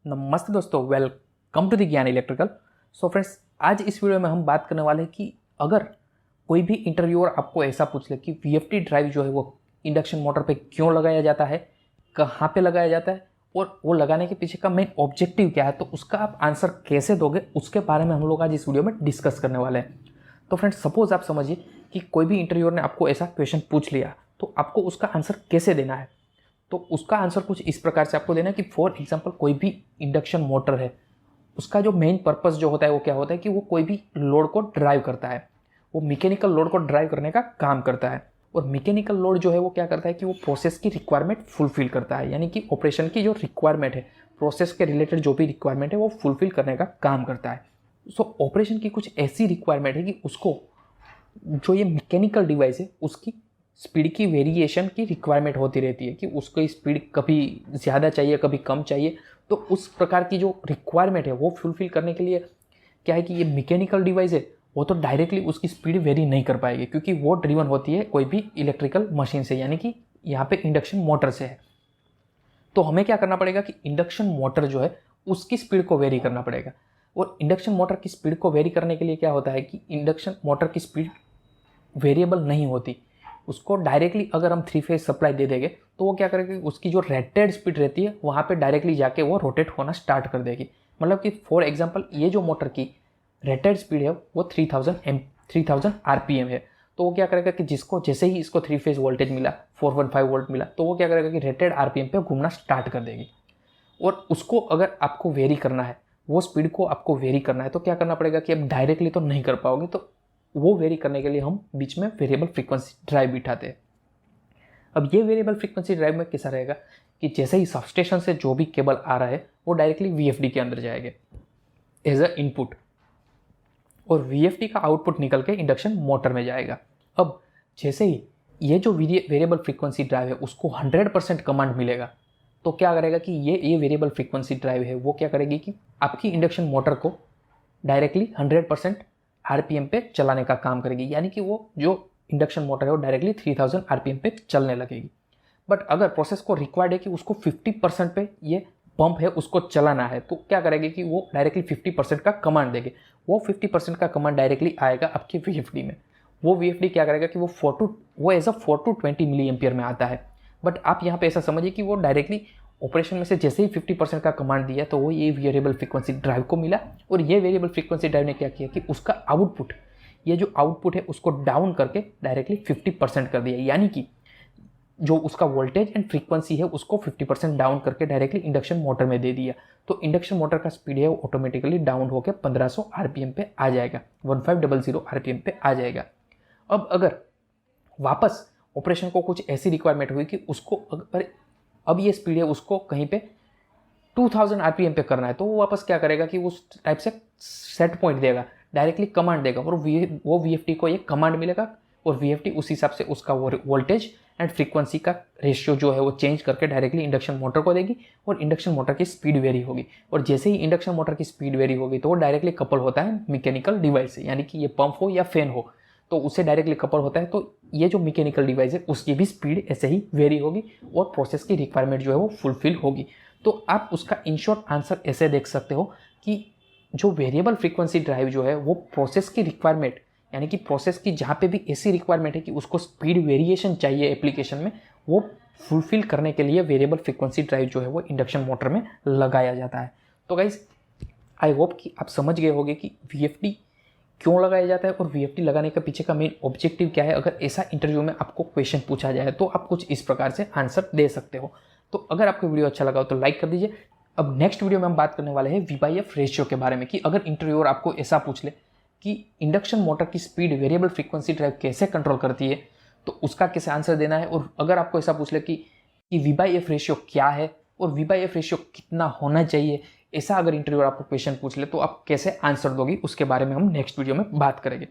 नमस्ते दोस्तों, welcome to the ज्ञान इलेक्ट्रिकल। सो फ्रेंड्स, आज इस वीडियो में हम बात करने वाले हैं कि अगर कोई भी इंटरव्यूअर आपको ऐसा पूछ ले कि वीएफटी ड्राइव जो है वो इंडक्शन मोटर पे क्यों लगाया जाता है, कहाँ पे लगाया जाता है और वो लगाने के पीछे का मेन ऑब्जेक्टिव क्या है, तो उसका आप आंसर कैसे दोगे, उसके बारे में हम लोग आज इस वीडियो में डिस्कस करने वाले हैं। तो फ्रेंड्स, सपोज आप समझिए कि कोई भी इंटरव्यूअर ने आपको ऐसा क्वेश्चन पूछ लिया, तो आपको उसका आंसर कैसे देना है। तो उसका आंसर कुछ इस प्रकार से आपको देना है कि फॉर एग्जांपल कोई भी इंडक्शन मोटर है, उसका जो मेन पर्पस जो होता है वो क्या होता है कि वो कोई भी लोड को ड्राइव करता है, वो मैकेनिकल लोड को ड्राइव करने का काम करता है। और मैकेनिकल लोड जो है वो क्या करता है कि वो प्रोसेस की रिक्वायरमेंट फुलफिल करता है, यानी कि ऑपरेशन की जो रिक्वायरमेंट है, प्रोसेस के रिलेटेड जो भी रिक्वायरमेंट है वो फुलफिल करने का काम करता है। सो ऑपरेशन की कुछ ऐसी रिक्वायरमेंट है कि उसको जो ये मैकेनिकल डिवाइस है उसकी स्पीड की वेरिएशन की रिक्वायरमेंट होती रहती है कि उसको स्पीड कभी ज़्यादा चाहिए, कभी कम चाहिए। तो उस प्रकार की जो रिक्वायरमेंट है वो फुलफिल करने के लिए क्या है कि ये मैकेनिकल डिवाइस है वो तो डायरेक्टली उसकी स्पीड वेरी नहीं कर पाएगी, क्योंकि वो ड्रिवन होती है कोई भी इलेक्ट्रिकल मशीन से, यानी कि यहाँ पे इंडक्शन मोटर से है। तो हमें क्या करना पड़ेगा कि इंडक्शन मोटर जो है उसकी स्पीड को वेरी करना पड़ेगा। और इंडक्शन मोटर की स्पीड को वेरी करने के लिए क्या होता है कि इंडक्शन मोटर की स्पीड वेरिएबल नहीं होती। उसको डायरेक्टली अगर हम 3 फेज सप्लाई दे देंगे तो वो क्या करेगी, उसकी जो रेटेड स्पीड रहती है वहाँ पे डायरेक्टली जाके वो रोटेट होना स्टार्ट कर देगी। मतलब कि फॉर एग्जांपल ये जो मोटर की रेटेड स्पीड है वो 3000 आरपीएम है। तो वो क्या करेगा कि जिसको जैसे ही इसको 3 फेज वोल्टेज मिला, 415 वोल्ट मिला, तो वो क्या करेगा कि रेटेड आरपीएम पे घूमना स्टार्ट कर देगी। और उसको अगर आपको वेरी करना है, वो स्पीड को आपको वेरी करना है, तो क्या करना पड़ेगा कि अब डायरेक्टली तो नहीं कर पाओगे, तो वो वेरी करने के लिए हम बीच में वेरिएबल फ्रीक्वेंसी ड्राइव बिठाते हैं। अब ये वेरिएबल फ्रीक्वेंसी ड्राइव में कैसा रहेगा कि जैसे ही सबस्टेशन से जो भी केबल आ रहा है वो डायरेक्टली वीएफडी के अंदर जाएंगे एज अ इनपुट, और वीएफडी का आउटपुट निकल के इंडक्शन मोटर में जाएगा। अब जैसे ही ये जो वेरिएबल फ्रीक्वेंसी ड्राइव है उसको 100% कमांड मिलेगा, तो क्या करेगा कि ये वेरिएबल फ्रीक्वेंसी ड्राइव है वो क्या करेगी कि आपकी इंडक्शन मोटर को डायरेक्टली 100% आरपीएम पे चलाने का काम करेगी, यानी कि वो जो इंडक्शन मोटर है वो डायरेक्टली 3000 आरपीएम पे चलने लगेगी। बट अगर प्रोसेस को रिक्वायर्ड है कि उसको 50% पे ये पंप है उसको चलाना है, तो क्या करेगी कि वो डायरेक्टली 50% का कमांड देगी। वो 50% का कमांड डायरेक्टली आएगा आपके वीएफडी में। वो वीएफडी क्या करेगा कि वो as a 4 to 20 milliampere में आता है। बट आप यहाँ पे ऐसा समझिए कि वो डायरेक्टली ऑपरेशन में से जैसे ही 50% का कमांड दिया तो वो ये वेरिएबल फ्रीक्वेंसी ड्राइव को मिला, और ये वेरिएबल फ्रीक्वेंसी ड्राइव ने क्या किया कि उसका आउटपुट, ये जो आउटपुट है उसको डाउन करके डायरेक्टली 50% कर दिया, यानी कि जो उसका वोल्टेज एंड फ्रीक्वेंसी है उसको 50% डाउन करके डायरेक्टली इंडक्शन मोटर में दे दिया। तो इंडक्शन मोटर का स्पीड है वो ऑटोमेटिकली डाउन होकर 1500 आरपीएम पे आ जाएगा, 1500 आरपीएम पे आ जाएगा। अब अगर वापस ऑपरेशन को कुछ ऐसी रिक्वायरमेंट हुई कि उसको अगर अब ये स्पीड है उसको कहीं पे 2000 आरपीएम पे करना है, तो वो वापस क्या करेगा कि उस टाइप से सेट पॉइंट देगा, डायरेक्टली कमांड देगा, और वो वीएफटी को ये कमांड मिलेगा, और वीएफटी उस हिसाब से उसका वोल्टेज एंड फ्रीक्वेंसी का रेशियो जो है वो चेंज करके डायरेक्टली इंडक्शन मोटर को देगी, और इंडक्शन मोटर की स्पीड वेरी होगी। और जैसे ही इंडक्शन मोटर की स्पीड वेरी होगी तो वो डायरेक्टली कपल होता है मैकेनिकल डिवाइस से, यानी कि ये पंप हो या फैन हो तो उससे डायरेक्टली कपल होता है। तो ये जो मैकेनिकल डिवाइस है उसकी भी स्पीड ऐसे ही वेरी होगी और प्रोसेस की रिक्वायरमेंट जो है वो फुलफिल होगी। तो आप उसका इन शॉर्ट आंसर ऐसे देख सकते हो कि जो वेरिएबल फ्रीक्वेंसी ड्राइव जो है वो प्रोसेस की रिक्वायरमेंट, यानी कि प्रोसेस की जहाँ पे भी ऐसी रिक्वायरमेंट है कि उसको स्पीड वेरिएशन चाहिए एप्लीकेशन में, वो फुलफिल करने के लिए वेरिएबल फ्रीक्वेंसी ड्राइव जो है वो इंडक्शन मोटर में लगाया जाता है। तो गाइज, आई होप कि आप समझ गए होंगे कि वीएफडी क्यों लगाया जाता है और वीएफडी लगाने के पीछे का मेन ऑब्जेक्टिव क्या है। अगर ऐसा इंटरव्यू में आपको क्वेश्चन पूछा जाए तो आप कुछ इस प्रकार से आंसर दे सकते हो। तो अगर आपको वीडियो अच्छा लगा हो तो लाइक कर दीजिए। अब नेक्स्ट वीडियो में हम बात करने वाले हैं V/F रेशियो के बारे में, कि अगर इंटरव्यूअर आपको ऐसा पूछ ले कि इंडक्शन मोटर की स्पीड वेरिएबल फ्रीक्वेंसी ड्राइव कैसे कंट्रोल करती है, तो उसका कैसे आंसर देना है। और अगर आपको ऐसा पूछ ले कि V/F रेशियो क्या है और V/F रेशियो कितना होना चाहिए, ऐसा अगर इंटरव्यूअर आपको क्वेश्चन पूछ ले तो आप कैसे आंसर दोगे, उसके बारे में हम नेक्स्ट वीडियो में बात करेंगे।